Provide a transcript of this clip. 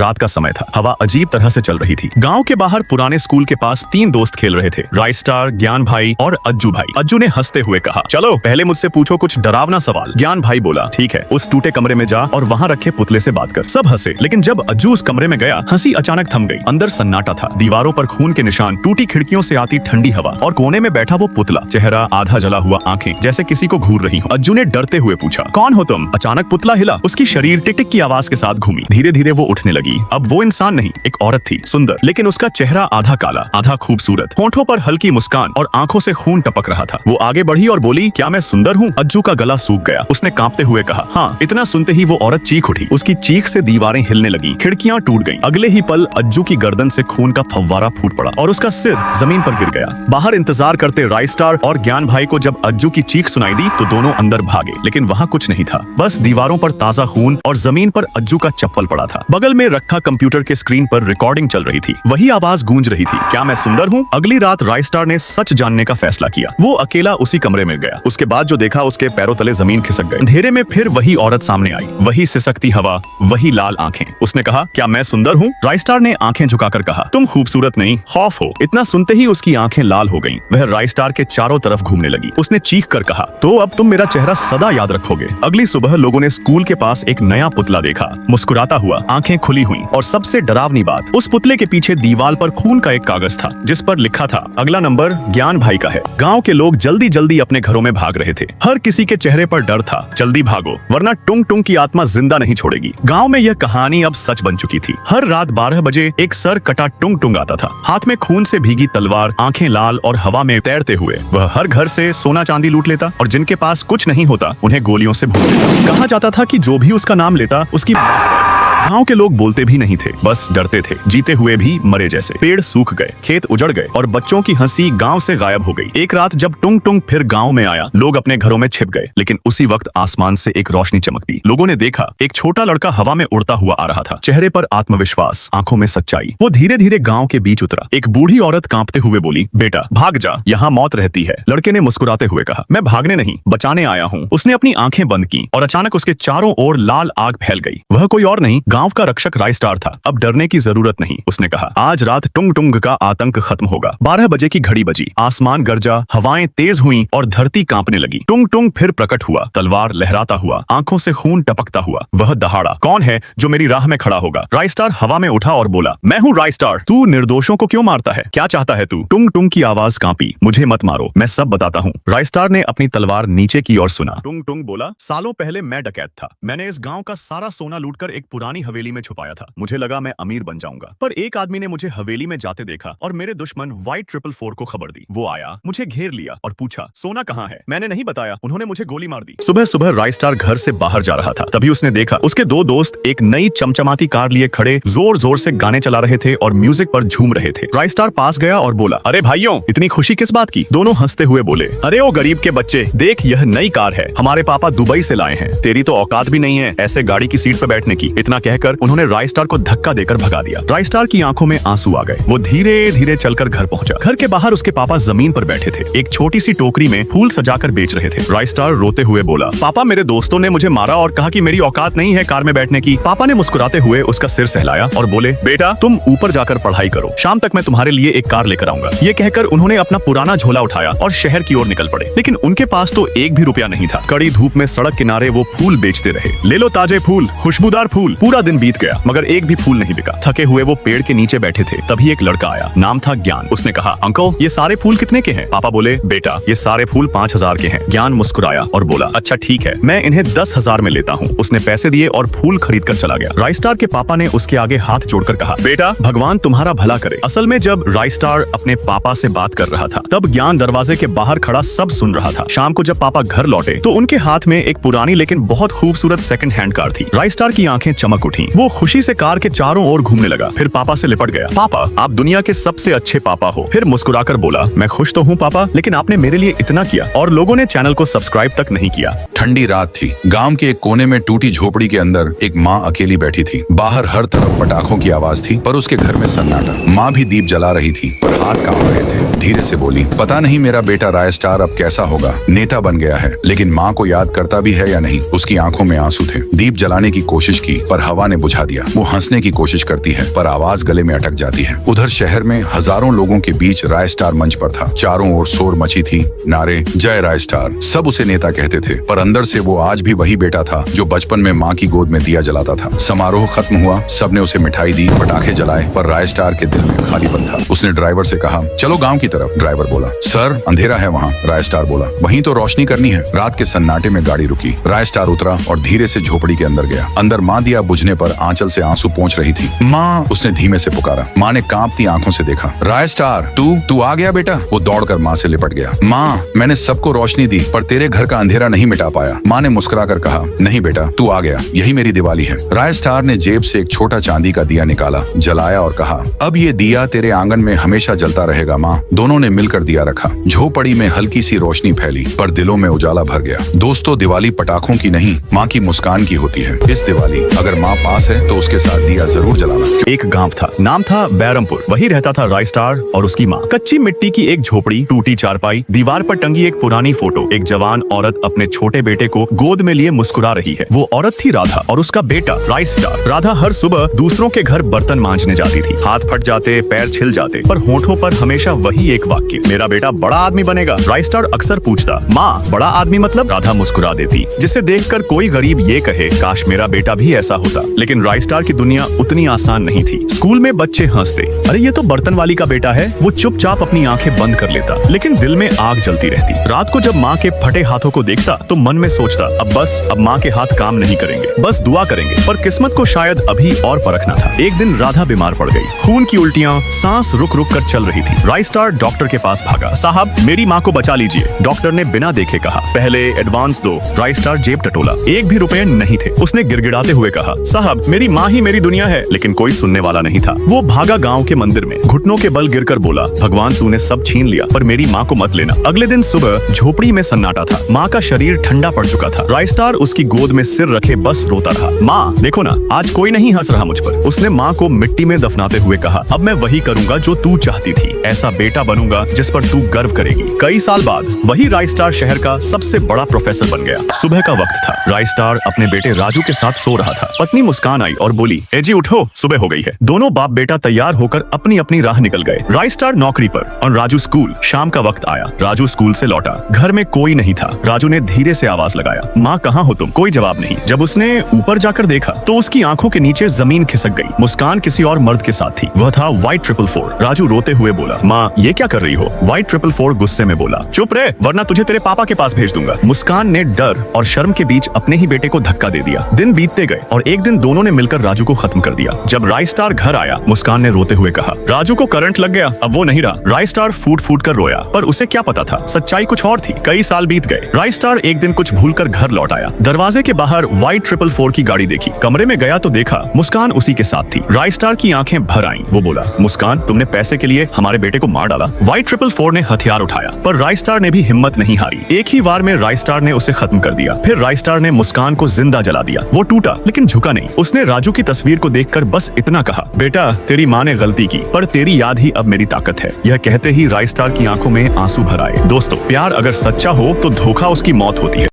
रात का समय था। हवा अजीब तरह से चल रही थी। गांव के बाहर पुराने स्कूल के पास 3 दोस्त खेल रहे थे, राइस्टार, ज्ञान भाई और अज्जू भाई। अज्जू ने हंसते हुए कहा, चलो पहले मुझसे पूछो कुछ डरावना सवाल। ज्ञान भाई बोला, ठीक है, उस टूटे कमरे में जा और वहाँ रखे पुतले से बात कर। सब हंसे, लेकिन जब अज्जू उस कमरे में गया, हंसी अचानक थम गई। अंदर सन्नाटा था, दीवारों पर खून के निशान, टूटी खिड़कियों से आती ठंडी हवा और कोने में बैठा वो पुतला, चेहरा आधा जला हुआ, आंखें जैसे किसी को घूर रही हो। अज्जू ने डरते हुए पूछा, कौन हो तुम? अचानक पुतला हिला, उसकी शरीर टिक टिक की आवाज के साथ घूमी। धीरे धीरे वो उठने लगी। अब वो इंसान नहीं, एक औरत थी, सुंदर, लेकिन उसका चेहरा आधा काला आधा खूबसूरत, होंठों पर हल्की मुस्कान और आंखों से खून टपक रहा था। वो आगे बढ़ी और बोली, क्या मैं सुंदर हूँ? अज्जू का गला सूख गया। उसने कांपते हुए कहा, हाँ। इतना सुनते ही वो औरत चीख उठी। उसकी चीख से दीवारें हिलने लगी, खिड़कियां टूट गईं। अगले ही पल अज्जू की गर्दन से खून का फव्वारा फूट पड़ा और उसका सिर जमीन पर गिर गया। बाहर इंतजार करते राइस्टार और ज्ञान भाई को जब अज्जू की चीख सुनाई दी तो दोनों अंदर भागे, लेकिन वहाँ कुछ नहीं था, बस दीवारों पर ताजा खून और जमीन पर अज्जू का चप्पल पड़ा था। बगल में रखा कंप्यूटर के स्क्रीन पर रिकॉर्डिंग चल रही थी। वही आवाज गूंज रही थी, क्या मैं सुंदर हूँ? अगली रात राइस्टार ने सच जानने का फैसला किया। वो अकेला उसी कमरे में गया। उसके बाद जो देखा, उसके पैरों तले जमीन खिसक गई। अंधेरे में फिर वही औरत सामने आई, वही सिसकती हवा, वही लाल आंखें। उसने कहा, क्या मैं सुंदर हूँ? राइस्टार ने आंखें झुकाकर कहा, तुम खूबसूरत नहीं, खौफ हो। इतना सुनते ही उसकी आंखें लाल हो गईं। वह राइस्टार के चारों तरफ घूमने लगी। उसने चीख कर कहा, तो अब तुम मेरा चेहरा सदा याद रखोगे। अगली सुबह लोगों ने स्कूल के पास एक नया पुतला देखा, मुस्कुराता हुआ, आंखें खुली हुई, और सबसे डरावनी बात, उस पुतले के पीछे दीवार पर खून का एक कागज था जिस पर लिखा था, अगला नंबर ज्ञान भाई का है। गांव के लोग जल्दी जल्दी अपने घरों में भाग रहे थे। हर किसी के चेहरे पर डर था, जल्दी भागो वरना टुंग टुंग की आत्मा जिंदा नहीं छोड़ेगी। गांव में यह कहानी अब सच बन चुकी थी। हर रात 12 बजे एक सर कटा टुंग टुंग आता था, हाथ में खून से भीगी तलवार, आंखें लाल और हवा में तैरते हुए। वह हर घर से सोना चांदी लूट लेता और जिनके पास कुछ नहीं होता उन्हें गोलियों से भून देता। कहा जाता था कि जो भी उसका नाम लेता उसकी गांव के लोग बोलते भी नहीं थे, बस डरते थे, जीते हुए भी मरे जैसे। पेड़ सूख गए, खेत उजड़ गए और बच्चों की हंसी गांव से गायब हो गई। एक रात जब टुंग टुंग फिर गांव में आया, लोग अपने घरों में छिप गए, लेकिन उसी वक्त आसमान से एक रोशनी चमकती। लोगों ने देखा, एक छोटा लड़का हवा में उड़ता हुआ आ रहा था, चेहरे पर आत्मविश्वास, आंखों में सच्चाई। वो धीरे धीरे गांव के बीच उतरा। एक बूढ़ी औरत कांपते हुए बोली, बेटा भाग जा, यहाँ मौत रहती है। लड़के ने मुस्कुराते हुए कहा, मैं भागने नहीं, बचाने आया हूँ। उसने अपनी आंखें बंद की और अचानक उसके चारों ओर लाल आग फैल गई। वह कोई और नहीं, गांव का रक्षक राइस्टार था। अब डरने की जरूरत नहीं, उसने कहा, आज रात टुंग टुंग का आतंक खत्म होगा। 12 बजे की घड़ी बजी, आसमान गरजा, हवाएं तेज हुई और धरती कांपने लगी। टुंग टुंग फिर प्रकट हुआ, तलवार लहराता हुआ, आंखों से खून टपकता हुआ। वह दहाड़ा, कौन है जो मेरी राह में खड़ा होगा? राइस्टार हवा में उठा और बोला, मैं हूँ राइस्टार। तू निर्दोषों को क्यों मारता है? क्या चाहता है तू? टुंग टुंग की आवाज कांपी, मुझे मत मारो, मैं सब बताता हूँ। राइस्टार ने अपनी तलवार नीचे की ओर सुना। टुंग टुंग बोला, सालों पहले मैं डकैत था। मैंने इस गांव का सारा सोना लूटकर एक पुरानी हवेली में छुपाया था। मुझे लगा मैं अमीर बन जाऊंगा, पर एक आदमी ने मुझे हवेली में जाते देखा और मेरे दुश्मन व्हाइट 444 को खबर दी। वो आया, मुझे घेर लिया और पूछा, सोना कहाँ है? मैंने नहीं बताया, उन्होंने मुझे गोली मार दी। सुबह सुबह राइस्टार घर से बाहर जा रहा था, तभी उसने देखा उसके 2 दोस्त एक नई चमचमाती कार लिए खड़े जोर जोर से गाने चला रहे थे और म्यूजिक पर झूम रहे थे। राइस्टार पास गया और बोला, अरे भाइयों, इतनी खुशी किस बात की? दोनों हंसते हुए बोले, अरे ओ गरीब के बच्चे, देख यह नई कार है, हमारे पापा दुबई से लाए हैं। तेरी तो औकात भी नहीं है ऐसे गाड़ी की सीट पर बैठने की। इतना कहकर उन्होंने राइस्टार को धक्का देकर भगा दिया। राइस्टार की आंखों में आंसू आ गए। वो धीरे धीरे चलकर घर पहुंचा। घर के बाहर उसके पापा जमीन पर बैठे थे, एक छोटी सी टोकरी में फूल सजाकर बेच रहे थे। राइस्टार रोते हुए बोला, पापा मेरे दोस्तों ने मुझे मारा और कहा कि मेरी औकात नहीं है कार में बैठने की। पापा ने मुस्कुराते हुए उसका सिर सहलाया और बोले, बेटा तुम ऊपर जाकर पढ़ाई करो, शाम तक मैं तुम्हारे लिए एक कार लेकर आऊंगा। ये कहकर उन्होंने अपना पुराना झोला उठाया और शहर की ओर निकल पड़े। लेकिन उनके पास तो एक भी रुपया नहीं था। कड़ी धूप में सड़क किनारे वो फूल बेचते रहे। ले लो ताजे फूल, खुशबूदार फूल। पूरा दिन बीत गया मगर एक भी फूल नहीं बिका। थके हुए वो पेड़ के नीचे बैठे थे, तभी एक लड़का आया, नाम था ज्ञान। उसने कहा, अंकल ये सारे फूल कितने के हैं? पापा बोले, बेटा ये सारे फूल 5000 के हैं। ज्ञान मुस्कुराया और बोला, अच्छा ठीक है, मैं इन्हें 10,000 में लेता हूँ। उसने पैसे दिए और फूल खरीद कर चला गया। राइस्टार के पापा ने उसके आगे हाथ जोड़कर कहा, बेटा भगवान तुम्हारा भला करे। असल में जब राइस्टार अपने पापा से बात कर रहा था, तब ज्ञान दरवाजे के बाहर खड़ा सब सुन रहा था। शाम को जब पापा घर लौटे तो उनके हाथ में एक पुरानी लेकिन बहुत खूबसूरत सेकंड हैंड कार थी। राइस्टार की आंखें चमक उठी। वो खुशी से कार के चारों ओर घूमने लगा, फिर पापा से लिपट गया। पापा आप दुनिया के सबसे अच्छे पापा हो। फिर मुस्कुराकर बोला, मैं खुश तो हूँ पापा, लेकिन आपने मेरे लिए इतना किया। और लोगों ने चैनल को सब्सक्राइब तक नहीं किया। ठंडी रात थी। गांव के एक कोने में टूटी झोपड़ी के अंदर एक माँ अकेली बैठी थी। बाहर हर तरफ पटाखों की आवाज थी, पर उसके घर में सन्नाटा। माँ भी दीप जला रही थी, पर हाथ कांप रहे थे। धीरे से बोली, पता नहीं मेरा बेटा रायस्टार अब कैसा होगा, नेता बन गया है, लेकिन माँ को याद करता भी है या नहीं। उसकी आंखों में आंसू थे। दीप जलाने की कोशिश की, पर हवा हवा ने बुझा दिया। वो हंसने की कोशिश करती है पर आवाज गले में अटक जाती है। उधर शहर में हजारों लोगों के बीच राय स्टार मंच पर था। चारों ओर शोर मची थी, नारे जय राय स्टार, सब उसे नेता कहते थे, पर अंदर से वो आज भी वही बेटा था जो बचपन में माँ की गोद में दिया जलाता था। समारोह खत्म हुआ, सबने उसे मिठाई दी, पटाखे जलाए, पर राय स्टार के दिल में खालीपन था। उसने ड्राइवर से कहा, चलो गांव की तरफ। ड्राइवर बोला, सर अंधेरा है वहाँ। राय स्टार बोला, वहीं तो रोशनी करनी है। रात के सन्नाटे में गाड़ी रुकी। राय स्टार उतरा और धीरे से झोपड़ी के अंदर गया। अंदर माँ दिया बुझने पर आंचल से आंसू पहुंच रही थी। माँ, उसने धीमे से पुकारा। माँ ने कांपती आंखों से देखा। राय स्टार, तू आ गया बेटा। वो दौड़कर माँ से लिपट गया। माँ, मैंने सबको रोशनी दी पर तेरे घर का अंधेरा नहीं मिटा पाया। माँ ने मुस्कुराकर कहा, नहीं बेटा, तू आ गया, यही मेरी दिवाली है। राय स्टार ने जेब से एक छोटा चांदी का दिया निकाला, जलाया और कहा, अब ये दिया तेरे आंगन में हमेशा जलता रहेगा माँ। दोनों ने मिलकर दिया रखा। झोपड़ी में हल्की सी रोशनी फैली पर दिलों में उजाला भर गया। दोस्तों, दिवाली पटाखों की नहीं, माँ की मुस्कान की होती है। इस दिवाली अगर माँ पास है तो उसके साथ दिया जरूर जलाना। एक गांव था, नाम था बैरमपुर। वही रहता था राय स्टार और उसकी माँ। कच्ची मिट्टी की एक झोपड़ी, टूटी चारपाई, दीवार पर टंगी एक पुरानी फोटो। एक जवान औरत अपने छोटे बेटे को गोद में लिए मुस्कुरा रही है। वो औरत थी राधा और उसका बेटा राय स्टार। राधा हर सुबह दूसरों के घर बर्तन मांजने जाती थी। हाथ फट जाते, पैर छिल जाते, पर होठों पर हमेशा वही एक वाक्य, मेरा बेटा बड़ा आदमी बनेगा। राय स्टार अक्सर पूछता, माँ बड़ा आदमी मतलब? राधा मुस्कुरा देती, जिसे देखकर कोई गरीब ये कहे, काश मेरा बेटा भी ऐसा होता। लेकिन राय स्टार की दुनिया उतनी आसान नहीं थी। स्कूल में बच्चे हंसते, अरे ये तो बर्तन वाली का बेटा है। वो चुपचाप अपनी आंखें बंद कर लेता, लेकिन दिल में आग जलती रहती। रात को जब माँ के फटे हाथों को देखता तो मन में सोचता, अब माँ के हाथ काम नहीं करेंगे, बस दुआ करेंगे। पर किस्मत को शायद अभी और परखना था। एक दिन राधा बीमार पड़ गई। खून की उल्टियाँ, सांस रुक रुक कर चल रही थी। राय स्टार डॉक्टर के पास भागा। साहब, मेरी माँ को बचा लीजिए। डॉक्टर ने बिना देखे कहा। पहले एडवांस दो। राय स्टार जेब टटोला, एक भी रुपए नहीं थे। उसने गिड़गिड़ाते हुए कहा, साहब मेरी माँ ही मेरी दुनिया है। लेकिन कोई सुनने वाला नहीं था। वो भागा गाँव के मंदिर में, घुटनों के बल गिरकर बोला, भगवान तूने सब छीन लिया पर मेरी माँ को मत लेना। अगले दिन सुबह झोपड़ी में सन्नाटा था। माँ का शरीर ठंडा पड़ चुका था। राय स्टार उसकी गोद में सिर रखे बस रोता रहा। माँ देखो ना, आज कोई नहीं हंस रहा मुझ पर। उसने माँ को मिट्टी में दफनाते हुए कहा, अब मैं वही करूंगा जो तू चाहती थी। ऐसा बेटा बनूंगा जिस पर तू गर्व करेगी। कई साल बाद वही राय स्टार शहर का सबसे बड़ा प्रोफेसर बन गया। सुबह का वक्त था। राय स्टार अपने बेटे राजू के साथ सो रहा था। पत्नी मुस्कान आई और बोली, एजी उठो, सुबह हो गई है। दोनों बाप बेटा तैयार होकर अपनी अपनी राह निकल गए। राय स्टार नौकरी पर और राजू स्कूल। शाम का वक्त आया। राजू स्कूल से लौटा। घर में कोई नहीं था। राजू ने धीरे से आवाज लगाया, माँ कहाँ हो तुम? कोई जवाब नहीं। जब उसने ऊपर जाकर देखा तो उसकी आंखों के नीचे जमीन खिसक गई। मुस्कान किसी और मर्द के साथ थी। वह था White 444। राजू रोते हुए बोला, माँ ये क्या कर रही हो? White 444 गुस्से में बोला, चुप रहे वरना तुझे तेरे पापा के पास भेज दूंगा। मुस्कान ने डर और शर्म के बीच अपने ही बेटे को धक्का दे दिया। दिन बीतते गए और एक दिन दोनों ने मिलकर राजू को खत्म कर दिया। जब राय स्टार घर आया, मुस्कान ने रोते हुए कहा, राजू को करंट लग गया, अब वो नहीं रहा। राय स्टार फूट फूट कर रोया, पर उसे क्या पता था, सच्चाई कुछ और थी। कई साल बीत गए। राय स्टार एक दिन कुछ भूलकर घर लौट आया। दरवाजे के बाहर White 444 की गाड़ी देखी। कमरे में गया तो देखा मुस्कान उसी के साथ थी। राय स्टार की आंखें भर आईं। वो बोला, मुस्कान तुमने पैसे के लिए हमारे बेटे को मार डाला। White 444 ने हथियार उठाया, पर राय स्टार ने भी हिम्मत नहीं हारी। एक ही वार में राय स्टार ने उसे खत्म कर दिया। फिर राय स्टार ने मुस्कान को जिंदा जला दिया। वो टूटा लेकिन झुका नहीं। उसने राजू की तस्वीर को देखकर बस इतना कहा, बेटा तेरी माँ ने गलती की पर तेरी याद ही अब मेरी ताकत है। यह कहते ही राय स्टार की आंखों में आंसू भर आए। दोस्तों, प्यार अगर सच्चा हो तो धोखा उसकी मौत होती है।